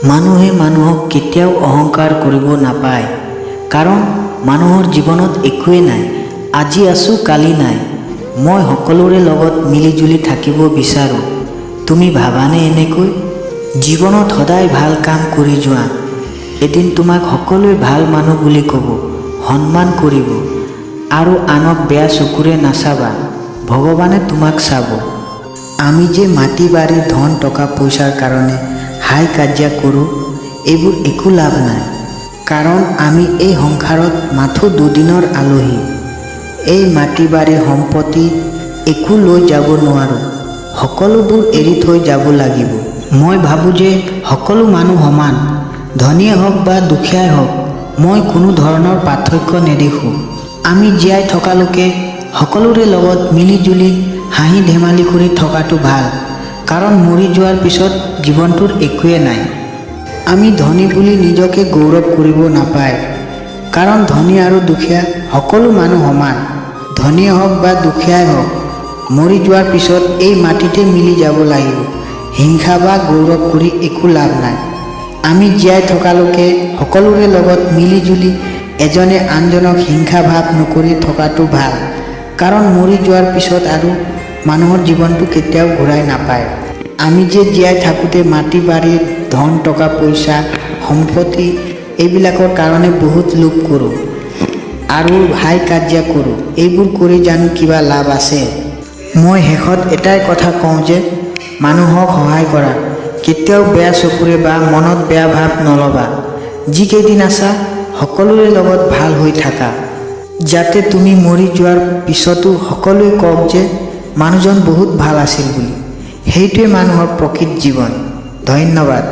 মানুহে মানুহক কেতিয়াও অহংকাৰ কৰিব নাপায়, কাৰণ মানুহৰ জীৱনত একোৱেই নাই। আজি আছোঁ কালি নাই। মই সকলোৰে লগত মিলিজুলি থাকিব বিচাৰোঁ। তুমি ভাবানে এনেকৈ? জীৱনত সদায় ভাল কাম কৰি যোৱা। এদিন তোমাক সকলোৱে ভাল মানুহ বুলি ক'ব, সন্মান কৰিব, আৰু আনক বেয়া চকুৰে নাচাবা। ভগৱানে তোমাক চাব। আমি যে মাটি বাৰী ধন টকা পইচাৰ কাৰণে হাই কাজিয়া কৰোঁ, এইবোৰ একো লাভ নাই। কাৰণ আমি এই সংসাৰত মাথো দুদিনৰ আলহী। এই মাটি বাৰী সম্পত্তি একো লৈ যাব নোৱাৰোঁ। সকলোবোৰ এৰি থৈ যাব লাগিব। মই ভাবোঁ যে সকলো মানুহ সমান, ধনীয়ে হওক বা দুখীয়াই হওক। মই কোনো ধৰণৰ পাৰ্থক্য নেদেখোঁ। আমি জীয়াই থকালৈকে সকলোৰে লগত মিলিজুলি হাঁহি ধেমালি কৰি থকাটো ভাল, কাৰণ মৰি যোৱাৰ পিছত জীৱনটোৰ একোৱে নাই। আমি ধনী বুলি নিজকে গৌৰৱ কৰিব নাপায়, কাৰণ ধনী আৰু দুখীয়া সকলো মানুহ সমান। ধনীয়ে হওক বা দুখীয়াই হওক, মৰি যোৱাৰ পিছত এই মাটিতে মিলি যাব লাগিব। হিংসা বা গৌৰৱ কৰি একো লাভ নাই। আমি জীয়াই থকালৈকে সকলোৰে লগত মিলিজুলি এজনে আনজনক হিংসা ভাৱ নকৰি থকাটো ভাল, কাৰণ মৰি যোৱাৰ পিছত আৰু মানুহৰ জীৱনটো কেতিয়াও ঘূৰাই নাপায়। আমি যে জীয়াই থাকোঁতে মাটি বাৰী ধন টকা পইচা সম্পত্তি এইবিলাকৰ কাৰণে বহুত লোভ কৰোঁ আৰু হাই কাজিয়া কৰোঁ। এইবোৰ কৰি জানো কিবা লাভ আছে? মই শেষত এটাই কথা কওঁ যে মানুহক সহায় কৰা। কেতিয়াও বেয়া চকুৰে বা মনত বেয়া ভাৱ নল'বা। যিকেইদিন আছা সকলোৰে লগত ভাল হৈ থাকা, যাতে তুমি মৰি যোৱাৰ পিছতো সকলোৱে কওক যে মানুহজন বহুত ভাল আছিল বুলি। সেইটোৱে মানুহৰ প্ৰকৃত জীৱন। ধন্যবাদ।